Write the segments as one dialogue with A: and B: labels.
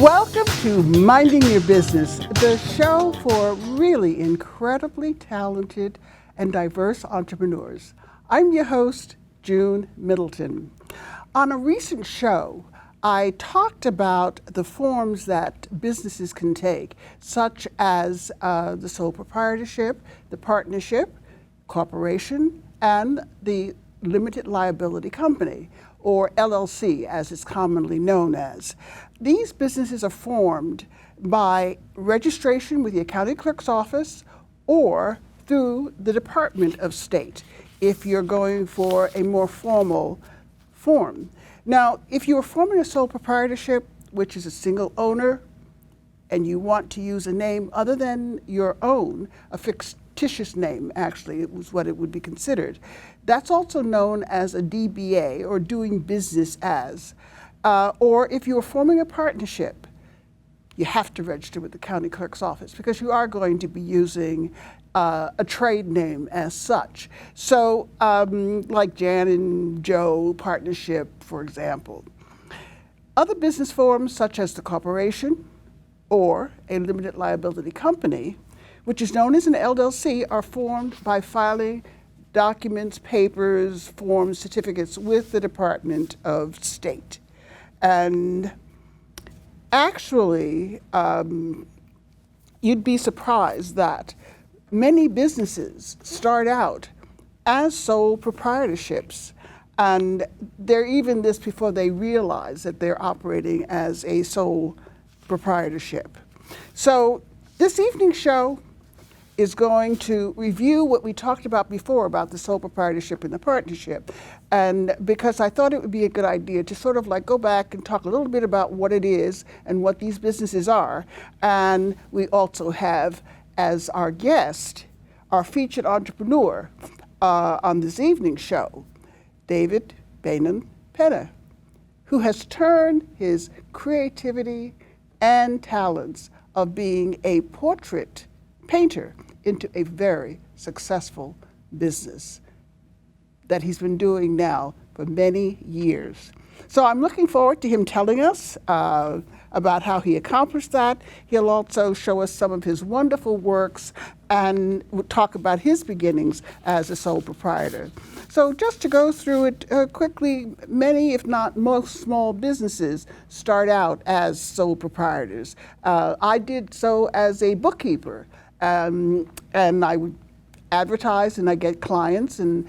A: Welcome to Minding Your Business, the show for really incredibly talented and diverse entrepreneurs. I'm your host, June Middleton. On a recent show, I talked about the forms that businesses can take, such as the sole proprietorship, the partnership, corporation, and the limited liability company, or LLC, as it's commonly known as. These businesses are formed by registration with the accounting clerk's office or through the Department of State, if you're going for a more formal form. Now, if you are forming a sole proprietorship, which is a single owner, and you want to use a name other than your own, a fictitious name, actually, it was what it would be considered. That's also known as a DBA, or doing business as. Or if you are forming a partnership, you have to register with the county clerk's office because you are going to be using a trade name as such. So like Jan and Joe Partnership, for example. Other business forms such as the corporation or a limited liability company, which is known as an LLC, are formed by filing documents, papers, forms, certificates with the Department of State. And actually, you'd be surprised that many businesses start out as sole proprietorships, and they're even this before they realize that they're operating as a sole proprietorship. So this evening's show is going to review what we talked about before about the sole proprietorship and the partnership. And because I thought it would be a good idea to sort of like go back and talk a little bit about what it is and what these businesses are. And we also have as our guest, our featured entrepreneur on this evening's show, David Beynon Pena, who has turned his creativity and talents of being a portrait painter into a very successful business that he's been doing now for many years. So I'm looking forward to him telling us about how he accomplished that. He'll also show us some of his wonderful works and we'll talk about his beginnings as a sole proprietor. So just to go through it quickly, many, if not most small businesses start out as sole proprietors. I did so as a bookkeeper. And I would advertise and I get clients and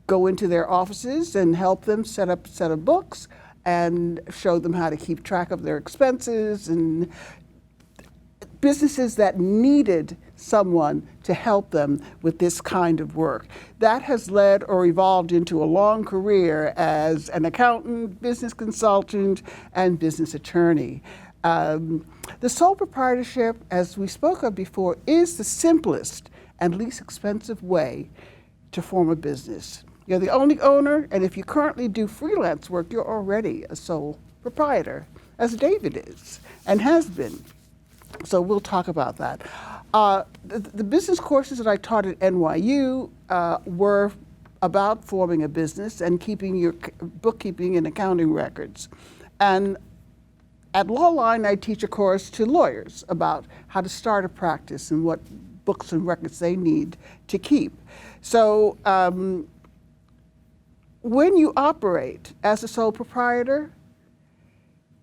A: go into their offices and help them set up a set of books and show them how to keep track of their expenses, and businesses that needed someone to help them with this kind of work. That has led or evolved into a long career as an accountant, business consultant, and business attorney. The sole proprietorship, as we spoke of before, is the simplest and least expensive way to form a business. You're the only owner, and if you currently do freelance work, you're already a sole proprietor, as David is and has been. So we'll talk about that. The business courses that I taught at NYU were about forming a business and keeping your bookkeeping and accounting records. And at Lawline, I teach a course to lawyers about how to start a practice and what books and records they need to keep. So when you operate as a sole proprietor,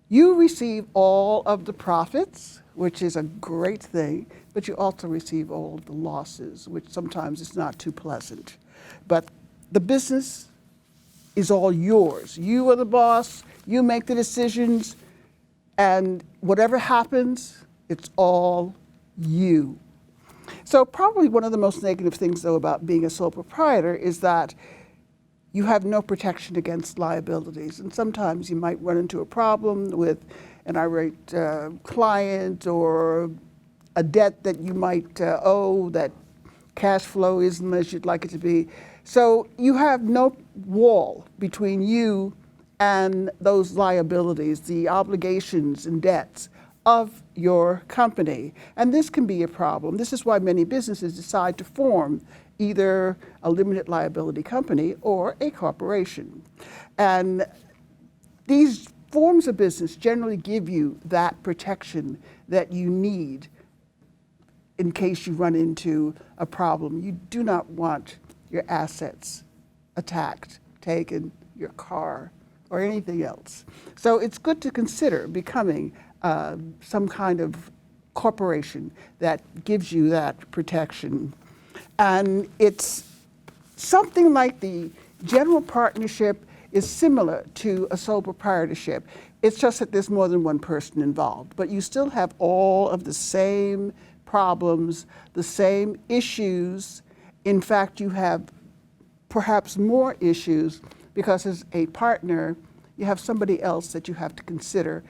A: you receive all of the profits, which is a great thing, but you also receive all of the losses, which sometimes is not too pleasant. But the business is all yours. You are the boss, you make the decisions, and whatever happens, it's all you. So probably one of the most negative things, though, about being a sole proprietor is that you have no protection against liabilities. And sometimes you might run into a problem with an irate client or a debt that you might owe that cash flow isn't as you'd like it to be. So you have no wall between you and those liabilities, the obligations and debts of your company. And this can be a problem. This is why many businesses decide to form either a limited liability company or a corporation. And these forms of business generally give you that protection that you need in case you run into a problem. You do not want your assets attacked, taken, your car, or anything else. So it's good to consider becoming some kind of corporation that gives you that protection. And it's something like the general partnership is similar to a sole proprietorship. It's just that there's more than one person involved, but you still have all of the same problems, the same issues. In fact, you have perhaps more issues because as a partner, you have somebody else that you have to consider,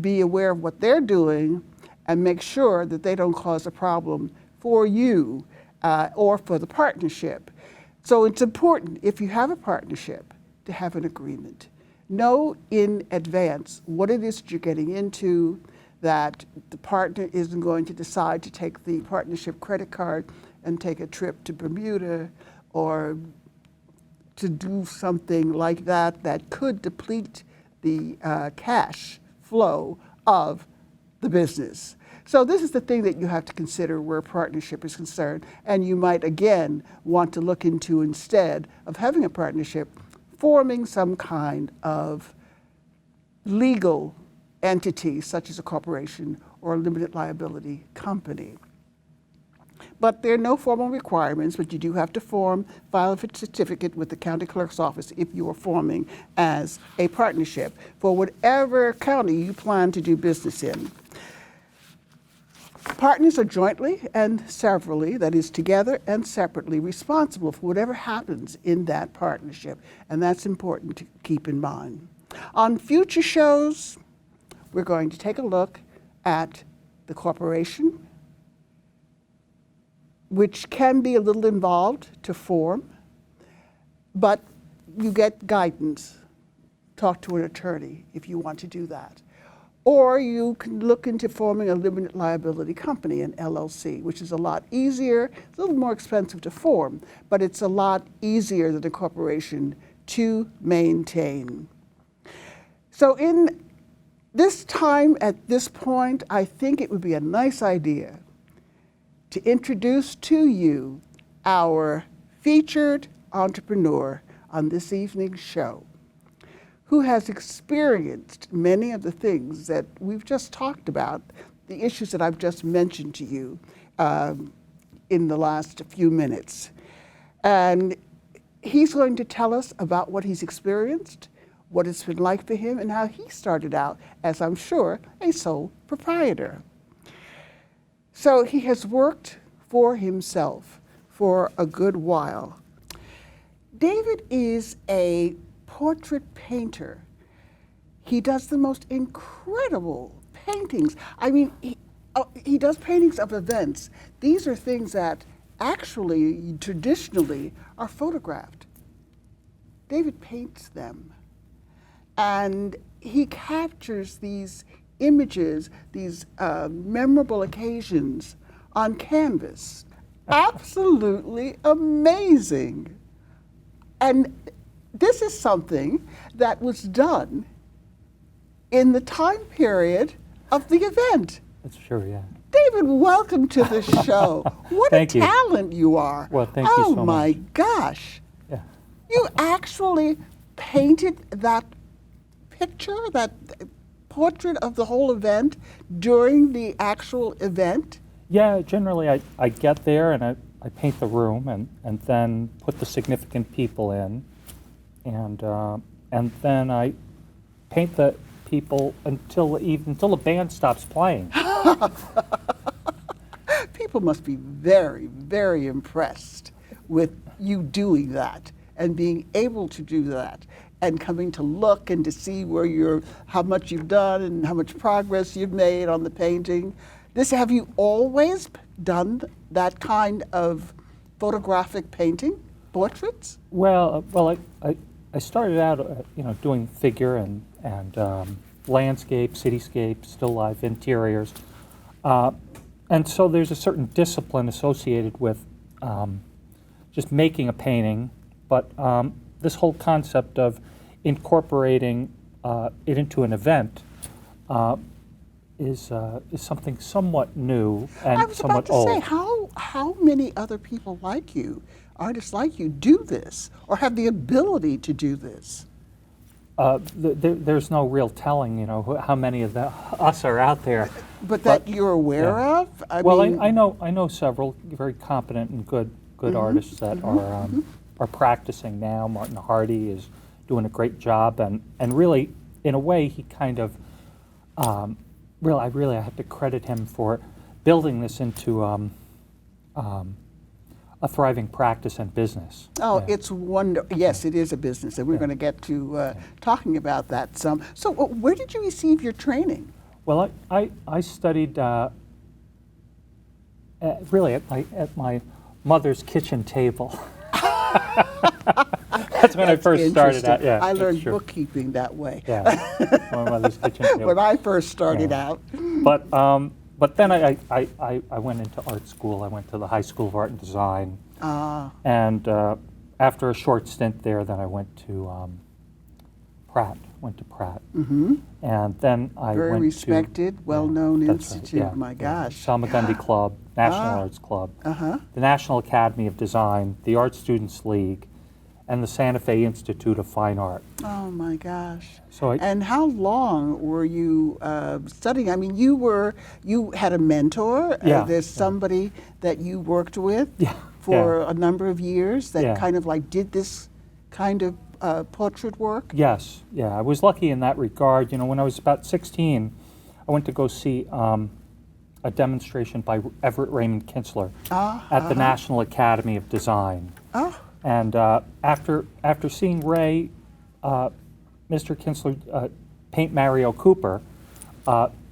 A: be aware of what they're doing, and make sure that they don't cause a problem for you or for the partnership. So it's important, if you have a partnership, to have an agreement. Know in advance what it is that you're getting into, that the partner isn't going to decide to take the partnership credit card and take a trip to Bermuda or to do something like that that could deplete the cash flow of the business. So this is the thing that you have to consider where partnership is concerned. And you might, again, want to look into, instead of having a partnership, forming some kind of legal entity, such as a corporation or a limited liability company. But there are no formal requirements, but you do have to file a certificate with the county clerk's office if you are forming as a partnership for whatever county you plan to do business in. Partners are jointly and severally, that is together and separately, responsible for whatever happens in that partnership, and that's important to keep in mind. On future shows, we're going to take a look at the corporation, which can be a little involved to form, but you get guidance. Talk to an attorney if you want to do that. Or you can look into forming a limited liability company, an LLC, which is a lot easier. It's a little more expensive to form, but it's a lot easier than a corporation to maintain. So in this time, at this point, I think it would be a nice idea to introduce to you our featured entrepreneur on this evening's show, who has experienced many of the things that we've just talked about, the issues that I've just mentioned to you in the last few minutes. And he's going to tell us about what he's experienced, what it's been like for him, and how he started out as, I'm sure, a sole proprietor. So he has worked for himself for a good while. David is a portrait painter. He does the most incredible paintings. I mean, he does paintings of events. These are things that actually, traditionally, are photographed. David paints them. And he captures these images, these memorable occasions on canvas. Absolutely amazing. And this is something that was done in the time period of the event.
B: That's true, yeah.
A: David, welcome to the show. What
B: Thank
A: a
B: you.
A: talent you are.
B: Well, thank you so much.
A: Oh my gosh.
B: Yeah.
A: You actually painted that picture, that portrait of the whole event during the actual event?
B: Yeah, generally I get there and I paint the room and then put the significant people in, and then I paint the people until the band stops playing.
A: People must be very, very impressed with you doing that and being able to do that and coming to look and to see how much you've done and how much progress you've made on the painting. Have you always done that kind of photographic painting, portraits?
B: Well, I started out, doing figure and landscape, cityscape, still life, interiors, and so there's a certain discipline associated with just making a painting, but this whole concept of incorporating it into an event is something somewhat new and
A: I was about
B: somewhat
A: to
B: old.
A: say, how many other people like you, artists like you, do this or have the ability to do this?
B: There's no real telling, how many of us are out there.
A: But that you're aware
B: yeah.
A: of? I
B: Well,
A: mean,
B: I know several very competent and good artists that are practicing now. Martin Hardy is doing a great job, and really, in a way, he kind of I have to credit him for building this into a thriving practice and business.
A: oh,
B: Yeah.
A: it's wonderful. Yes, it is a business, and we're going to get to talking about that some. So, where did you receive your training?
B: Well, I studied really at my mother's kitchen table. That's when I first started out. Yeah,
A: I
B: that's
A: learned
B: true.
A: bookkeeping that way.
B: Yeah, my mother's kitchen table.
A: When I first started
B: Yeah.
A: out.
B: But then I went into art school. I went to the High School of Art and Design. And after a short stint there, then I went to Pratt.
A: Mm-hmm.
B: And then I
A: Very
B: went
A: respected, well-known
B: that's right,
A: institute.
B: yeah,
A: My gosh.
B: Salmagundi Club, National Arts Club,
A: Uh-huh.
B: the National Academy of Design, the Art Students League, and the Santa Fe Institute of Fine Art.
A: Oh my gosh.
B: So
A: And how long were you studying? I mean, you had a mentor.
B: Yeah.
A: There's somebody that you worked with
B: Yeah.
A: for a number of years that
B: Yeah.
A: kind of like did this kind of portrait work.
B: Yes, yeah, I was lucky in that regard. When I was about 16, I went to go see a demonstration by Everett Raymond Kinsler at the National Academy of Design.
A: Oh,
B: And after seeing Ray, Mr. Kinsler paint Mario Cooper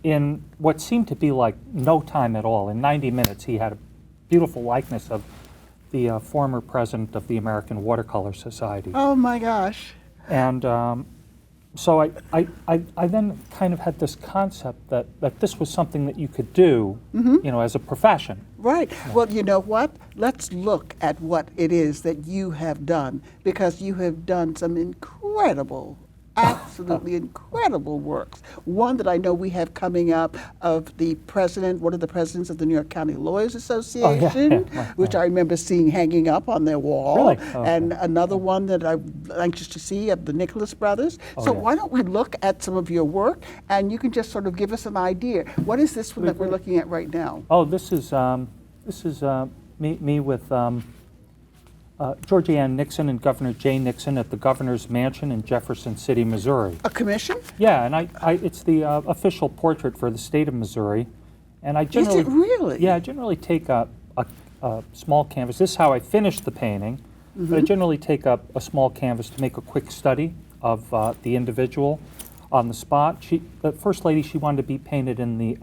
B: in what seemed to be like no time at all, in 90 minutes, he had a beautiful likeness of the former president of the American Watercolor Society.
A: oh my gosh.
B: And so I then kind of had this concept that this was something that you could do, as a profession.
A: Right. Well, you know what? Let's look at what it is that you have done, because you have done some incredible, absolutely incredible works. One that I know we have coming up of one of the presidents of the New York County Lawyers Association, which I remember seeing hanging up on their wall.
B: Really?
A: And another one that I'm anxious to see of the Nicholas brothers. So
B: yeah.
A: why don't we look at some of your work, and you can just sort of give us an idea. What is this one that we're looking at right now?
B: Oh, this is me with Georgie Ann Nixon and Governor Jay Nixon at the Governor's Mansion in Jefferson City, Missouri.
A: A commission?
B: Yeah, and it's the official portrait for the state of Missouri. And I
A: Is
B: generally,
A: it really?
B: Yeah, I generally take a small canvas. This is how I finished the painting. But I generally take a small canvas to make a quick study of the individual on the spot. The First Lady, she wanted to be painted in the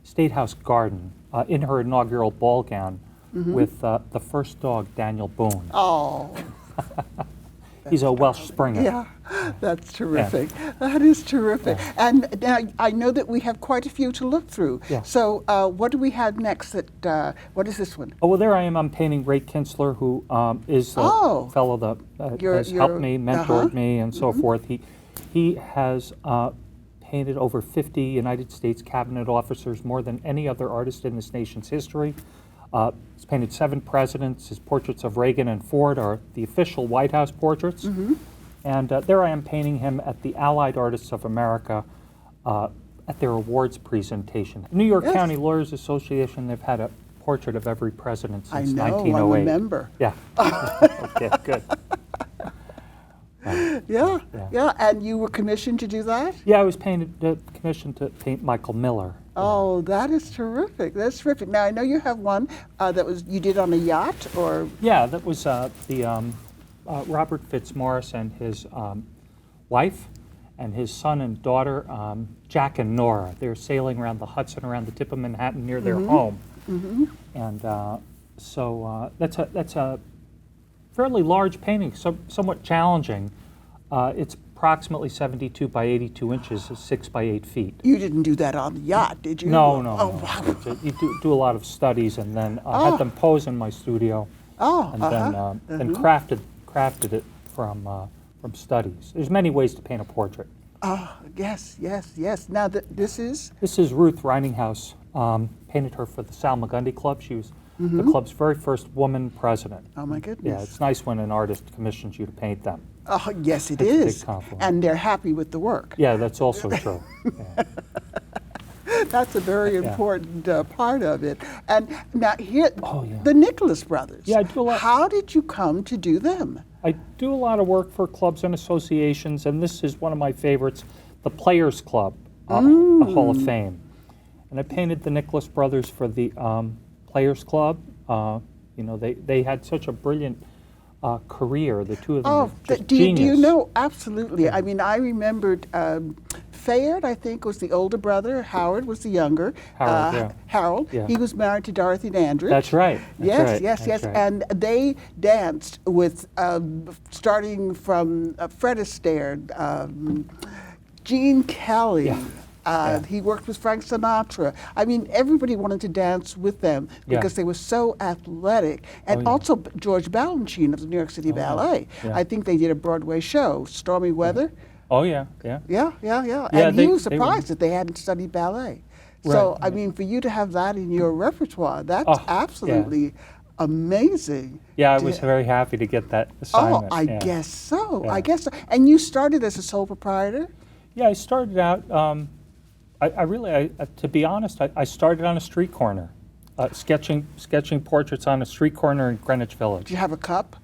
B: State House garden in her inaugural ball gown with the first dog, Daniel Boone.
A: Oh,
B: He's a Welsh Springer.
A: yeah, that's terrific. That is terrific. And now I know that we have quite a few to look through.
B: Yeah.
A: So what do we have next? What is this one?
B: Oh, well, there I am. I'm painting Ray Kinsler, who is a fellow that has helped me, mentored me, and so forth. He has painted over 50 United States cabinet officers, more than any other artist in this nation's history. He's painted 7 presidents. His portraits of Reagan and Ford are the official White House portraits. And there I am painting him at the Allied Artists of America at their awards presentation. New York County Lawyers Association, they've had a portrait of every president since 1908.
A: I remember.
B: Yeah. Okay, good.
A: Yeah, and you were commissioned to do that?
B: Yeah, I was commissioned to paint Michael Miller.
A: Oh, that is terrific. That's terrific. Now I know you have one that you did on a yacht, or
B: Yeah, that was Robert Fitzmaurice and his wife and his son and daughter, Jack and Nora. They were sailing around the Hudson, around the tip of Manhattan near their home. And so that's a fairly large painting, somewhat challenging. It's approximately 72 by 82 inches, 6 by 8 feet.
A: you didn't do that on the yacht, did you?
B: No.
A: Oh, wow.
B: You do a lot of studies, and then I had them pose in my studio, and then crafted it from studies. There's many ways to paint a portrait.
A: Oh, yes, yes, yes. Now, this is?
B: This is Ruth Reininghaus. Painted her for the Sal Magundy Club. She was the club's very first woman president.
A: Oh, my goodness.
B: Yeah, it's nice when an artist commissions you to paint them.
A: Oh, yes, it
B: That's a
A: is.
B: big compliment.
A: And they're happy with the work.
B: Yeah, that's also true. Yeah.
A: That's a very important part of it. And now here,
B: Oh, yeah.
A: the Nicholas brothers.
B: Yeah, I do a lot.
A: How did you come to do them?
B: I do a lot of work for clubs and associations, and this is one of my favorites, the Players Club, a Hall of Fame. And I painted the Nicholas brothers for the Players Club. You know, they had such a brilliant career. The two of them
A: Oh,
B: were just
A: do
B: genius.
A: you know? Absolutely. I mean, I remembered Fayard, I think, was the older brother. Howard was the younger.
B: Harold, yeah.
A: Harold.
B: Yeah.
A: He was married to Dorothy Dandridge.
B: That's right. That's
A: Yes,
B: right.
A: yes,
B: That's
A: yes.
B: right.
A: And they danced with, starting from Fred Astaire, Gene Kelly.
B: Yeah.
A: He worked with Frank Sinatra. I mean, everybody wanted to dance with them
B: Yeah.
A: because they were so athletic. And
B: Oh, yeah.
A: also George Balanchine of the New York City Ballet.
B: Yeah.
A: I think they did a Broadway show, Stormy Weather.
B: Oh, yeah, yeah.
A: Yeah.
B: Yeah,
A: And he was
B: they were-
A: surprised that they hadn't studied ballet. So,
B: Right.
A: I mean, for you to have that in your repertoire, that's
B: Oh, yeah.
A: absolutely amazing.
B: Yeah, I
A: to-
B: was very happy to get that
A: Oh,
B: assignment.
A: I
B: yeah.
A: guess so.
B: Yeah.
A: I guess so. And you started as a sole proprietor?
B: Yeah, I started out, to be honest, I started on a street corner, sketching portraits on a street corner in Greenwich Village.
A: Did you have a cup?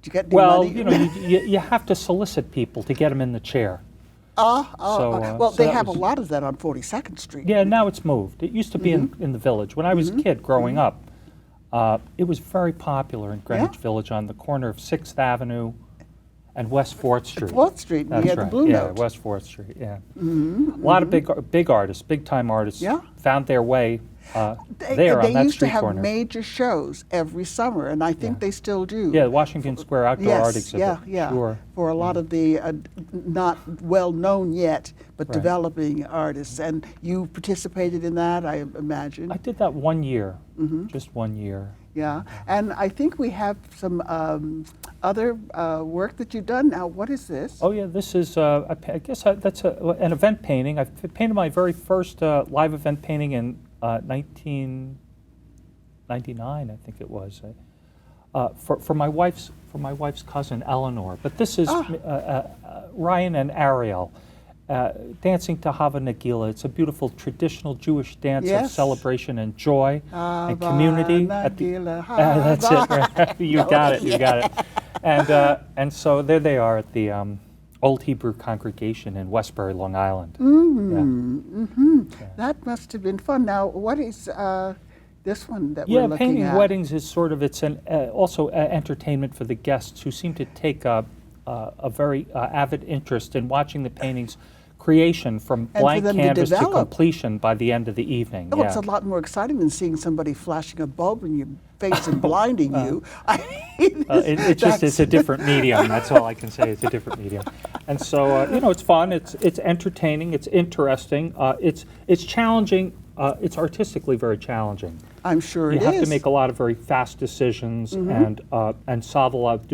A: Did you get any
B: Well,
A: money?
B: you know, you have to solicit people to get them in the chair. So,
A: well,
B: so
A: they
B: that
A: have
B: was-
A: a lot of that on 42nd Street.
B: Yeah, now it's moved. It used to be in the village. When I was a kid growing up, it was very popular in Greenwich
A: Yeah.
B: Village on the corner of 6th Avenue and West 4th Street.
A: 4th Street, and
B: That's
A: you had
B: right.
A: the Blue
B: yeah,
A: Note.
B: West 4th Street, yeah. A lot of big artists, big-time artists
A: Yeah.
B: found their way
A: They
B: there on that
A: used to
B: street
A: have
B: corner.
A: major shows every summer, and I think they still do.
B: Yeah, the Washington Square Outdoor Art Exhibit.
A: Yeah.
B: Sure.
A: For a lot of the not well known yet, but
B: Right.
A: developing artists. And you participated in that, I imagine.
B: I did that 1 year, just 1 year.
A: Yeah. And I think we have some other work that you've done. Now, what is this?
B: Oh yeah, this is, I guess that's an event painting. I painted my very first live event painting in 1999, I think it was, for my wife's cousin Eleanor. But this is Ryan and Ariel dancing to Hava Nagila. It's a beautiful traditional Jewish dance of
A: Yes.
B: celebration and joy and
A: Hava
B: community.
A: Nagila,
B: That's it. Right. You got it. You got it. And so there they are at the Old Hebrew congregation in Westbury, Long Island.
A: That must have been fun. Now, what is this one that
B: Yeah,
A: we're looking
B: painting
A: at?
B: weddings is sort of, it's an also entertainment for the guests who seem to take a very avid interest in watching the painting's creation from
A: for
B: blank
A: them to
B: canvas to
A: develop.
B: completion by the end of the evening.
A: Oh,
B: yeah.
A: it's a lot more exciting than seeing somebody flashing a bulb in your face and blinding you. I mean,
B: It's a different medium. That's all I can say. It's a different medium, and so you know, it's fun. It's entertaining. It's interesting. It's challenging. It's artistically very challenging.
A: I'm sure
B: You
A: it
B: have
A: is.
B: to make a lot of very fast decisions and do a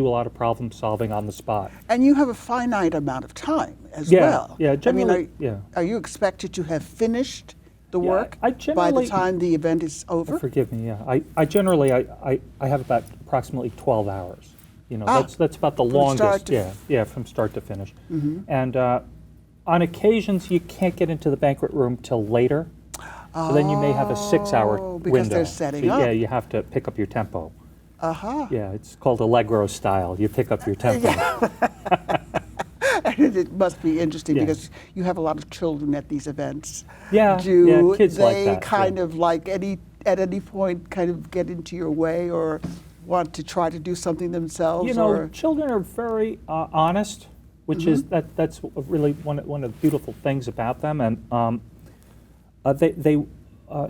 B: lot of problem solving on the spot.
A: And you have a finite amount of time as
B: Yeah,
A: well.
B: yeah,
A: I
B: generally,
A: mean, are you expected to have finished the
B: Yeah,
A: work
B: I
A: by the
B: generally-
A: time the event is over?
B: Forgive me. Yeah, I generally I have about approximately 12 hours. You know, that's about the
A: From
B: longest.
A: start to
B: Yeah, from start to finish. And on occasions you can't get into the banquet room till later. So then you may have a 6-hour
A: Oh,
B: window.
A: because they're setting
B: So,
A: up.
B: Yeah, you have to pick up your tempo.
A: Uh-huh.
B: Yeah, it's called Allegro style. You pick up your tempo.
A: And it must be interesting
B: Yeah.
A: because you have a lot of children at these events.
B: Yeah,
A: Do
B: yeah, kids
A: they
B: like that,
A: kind
B: yeah.
A: of like at any point kind of get into your way or want to try to do something themselves?
B: You know,
A: or?
B: children are very honest, which is that's really one of the beautiful things about them, and they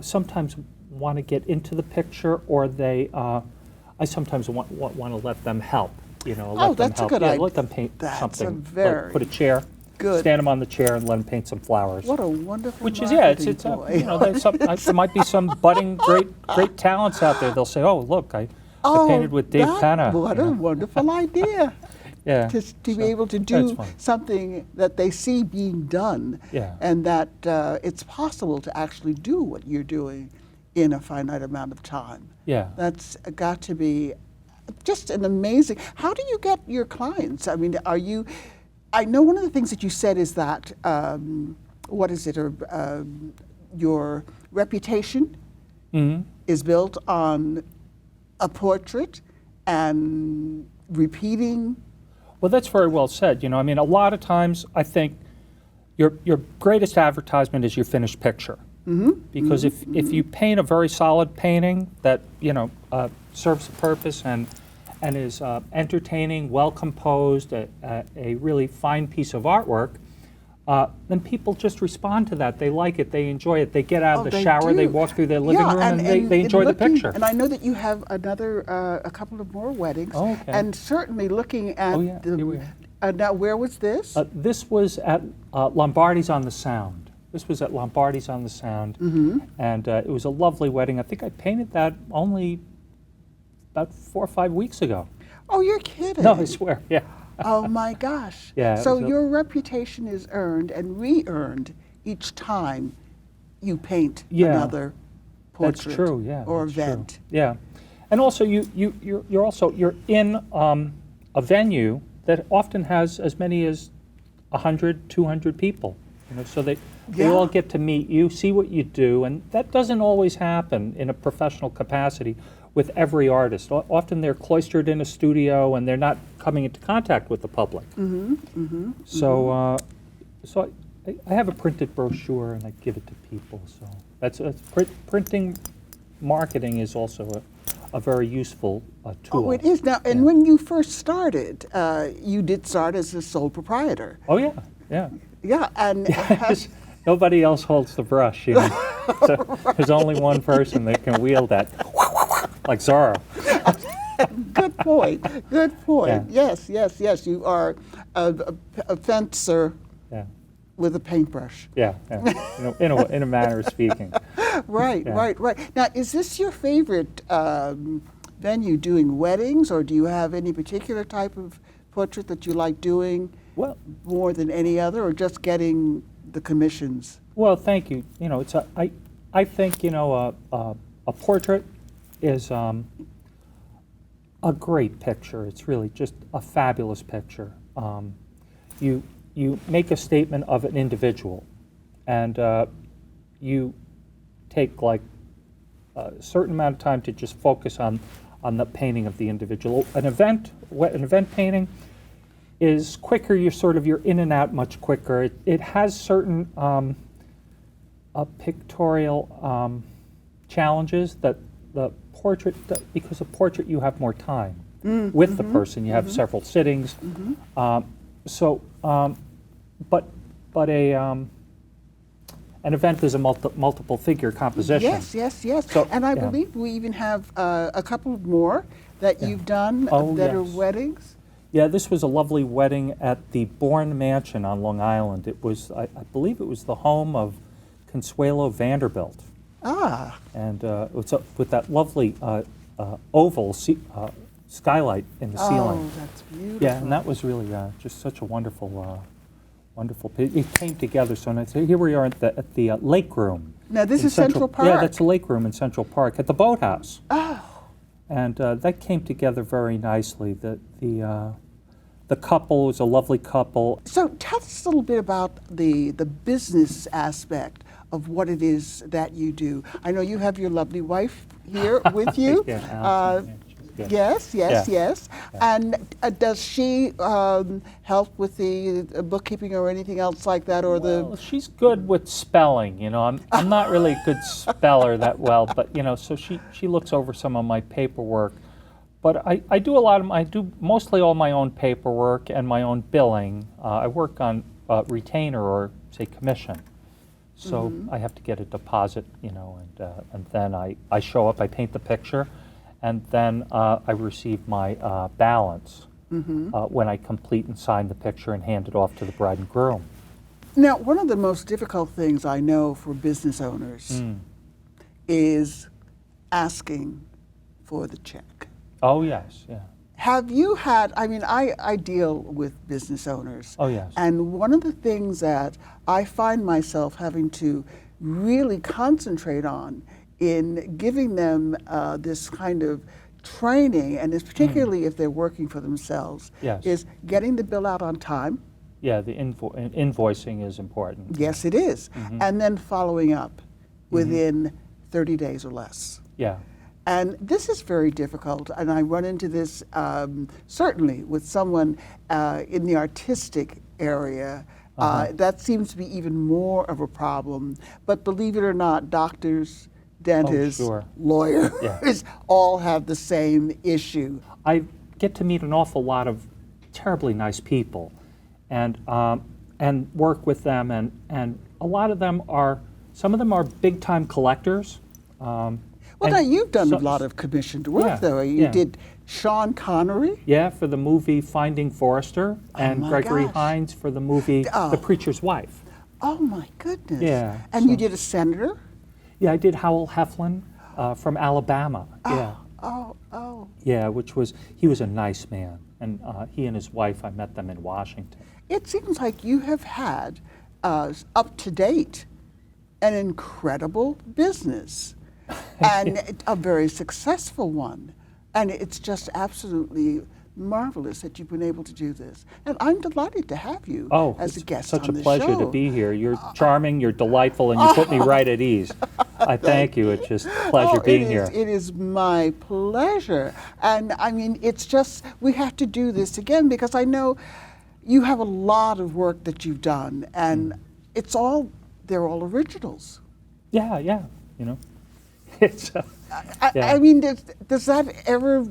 B: sometimes want to get into the picture, or I sometimes want to let them help. You know, let them
A: that's a
B: help.
A: good
B: Yeah,
A: idea.
B: let them paint
A: That's a
B: something.
A: very
B: Like put a chair,
A: good-
B: stand them on the chair, and let them paint some flowers.
A: What a wonderful
B: Which is
A: marketing
B: it's
A: ploy.
B: you know, there might be some budding great talents out there. They'll say, oh look, I painted with Dave
A: that-
B: Pena.
A: What
B: you
A: a
B: know.
A: wonderful idea.
B: Yeah.
A: To be
B: So,
A: able to
B: that's
A: do
B: fun.
A: something that they see being done,
B: Yeah.
A: and that it's possible to actually do what you're doing in a finite amount of time.
B: Yeah.
A: That's got to be just an amazing. How do you get your clients? I mean, are you? I know one of the things that you said is that what is it? Or your reputation is built on a portrait and repeating.
B: Well, that's very well said. You know, I mean, a lot of times I think your greatest advertisement is your finished picture. Because if you paint a very solid painting that, you know, serves a purpose and is entertaining, well composed, a really fine piece of artwork, then people just respond to that. They like it, they enjoy it, they get out of the
A: They
B: shower, they
A: do.
B: walk through their living room, and they enjoy the
A: looking-
B: picture.
A: And I know that you have another, a couple of more weddings.
B: Oh, okay.
A: And certainly looking at
B: Oh, yeah, here we are.
A: now, where was this?
B: This was at Lombardi's on the Sound. This was at Lombardi's on the Sound, and it was a lovely wedding. I think I painted that only about 4 or 5 weeks ago.
A: Oh, you're kidding.
B: No, I swear, yeah.
A: Oh my gosh.
B: Yeah, it
A: So
B: was a-
A: your reputation is earned and re-earned each time you paint
B: Yeah,
A: another portrait
B: That's true, yeah.
A: or
B: that's true.
A: event.
B: Yeah, and also you're in a venue that often has as many as 100, 200 people. You know, so they all
A: Yeah.
B: get to meet you, see what you do, and that doesn't always happen in a professional capacity with every artist. Often they're cloistered in a studio and they're not coming into contact with the public. So, so I have a printed brochure and I give it to people. So that's printing, marketing is also a very useful tool.
A: Oh, it is now. And
B: Yeah.
A: when you first started, you did start as a sole proprietor.
B: Oh yeah, yeah.
A: Yeah, and
B: Nobody else holds the brush. You know? So there's only one person that can wield that, like Zorro.
A: good point. Good point.
B: Yeah.
A: Yes. You are a fencer
B: Yeah,
A: with a paintbrush.
B: yeah. In a manner of speaking.
A: Right,
B: Yeah.
A: right. Now, is this your favorite venue doing weddings, or do you have any particular type of portrait that you like doing
B: Well,
A: more than any other, or just getting the commissions?
B: well, thank you. You know, I think a portrait is a great picture. It's really just a fabulous picture. You make a statement of an individual, and you take like a certain amount of time to just focus on the painting of the individual. An event painting is quicker. You're in and out much quicker. It has certain pictorial challenges that the portrait, because a portrait you have more time with the person. You have several sittings. But an event is a multiple figure composition.
A: Yes.
B: So,
A: And I
B: yeah.
A: believe we even have a couple more that you've done
B: Oh,
A: that are
B: yes.
A: weddings.
B: Yeah, this was a lovely wedding at the Bourne Mansion on Long Island. It was, I believe it was the home of Consuelo Vanderbilt.
A: Ah,
B: And it was with that lovely oval skylight in the
A: oh,
B: ceiling.
A: that's beautiful.
B: Yeah, and that was really just such a wonderful, it came together so nice. Here we are at the lake room.
A: Now, this
B: in
A: is Central Park.
B: Yeah, that's the lake room in Central Park at the boathouse.
A: Oh,
B: And that came together very nicely. The couple was a lovely couple.
A: so tell us a little bit about the business aspect of what it is that you do. I know you have your lovely wife here with you.
B: Yeah, Allison, yeah, she's good.
A: Yes.
B: Yeah.
A: And does she help with the bookkeeping or anything else like that, or
B: Well, she's good with spelling. You know, I'm not really a good speller that well, but you know, so she looks over some of my paperwork. But I do mostly all my own paperwork and my own billing. I work on retainer or say commission. So I have to get a deposit, you know, and then I show up, I paint the picture, and then I receive my balance when I complete and sign the picture and hand it off to the bride and groom.
A: Now, one of the most difficult things I know for business owners is asking for the check.
B: Oh yes, yeah.
A: Have you had, I mean, I deal with business owners.
B: Oh, yes.
A: And one of the things that I find myself having to really concentrate on in giving them this kind of training, and it's particularly if they're working for themselves,
B: Yes.
A: is getting the bill out on time.
B: Yeah, the invoicing is important.
A: Yes, it is. And then following up within 30 days or less.
B: Yeah.
A: And this is very difficult, and I run into this certainly with someone in the artistic area. That seems to be even more of a problem. But believe it or not, doctors, dentists,
B: sure.
A: lawyers,
B: Yeah.
A: all have the same issue.
B: I get to meet an awful lot of terribly nice people, and work with them, and a lot of them are, some of them are big time collectors.
A: Well, now you've done
B: so-
A: a lot of commissioned work,
B: Yeah,
A: though. You
B: yeah.
A: did Sean Connery.
B: Yeah, for the movie Finding Forrester, and
A: my
B: Gregory
A: gosh.
B: Hines for the movie The Preacher's Wife.
A: Oh my goodness!
B: Yeah,
A: and you
B: so-
A: did a senator.
B: Yeah, I did Howell Heflin from Alabama. Yeah.
A: Oh.
B: Yeah, he was a nice man, and he and his wife, I met them in Washington.
A: It seems like you have had up to date an incredible business and a very successful one. And it's just absolutely marvelous that you've been able to do this. And I'm delighted to have you as a
B: it's
A: guest
B: such
A: on
B: a
A: the
B: pleasure
A: show.
B: to be here. You're charming, you're delightful, and you put me right at ease. I thank you. It's just a pleasure being here.
A: It is my pleasure. And I mean, it's just, we have to do this again because I know you have a lot of work that you've done, and they're all originals.
B: Yeah, you know. It's,
A: I mean, does that ever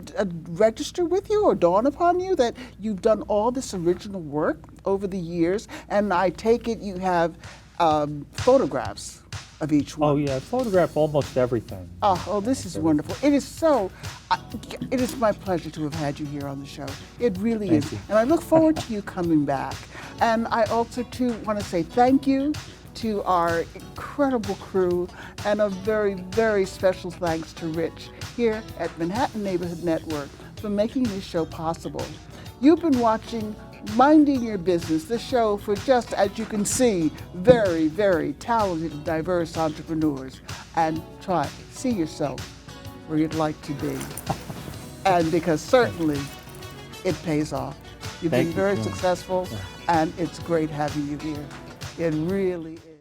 A: register with you or dawn upon you that you've done all this original work over the years? And I take it you have photographs of each one.
B: Oh yeah, I photograph almost everything.
A: Oh, this is wonderful. It is my pleasure to have had you here on the show. It really
B: Thank
A: is.
B: you.
A: And I look forward to you coming back. And I also, too, want to say thank you to our incredible crew, and a very, very special thanks to Rich here at Manhattan Neighborhood Network for making this show possible. You've been watching Minding Your Business, the show for, just as you can see, very, very talented and diverse entrepreneurs. And see yourself where you'd like to be. And because certainly it pays off. You've been
B: Thank you,
A: very
B: June.
A: successful, and it's great having you here. It really is.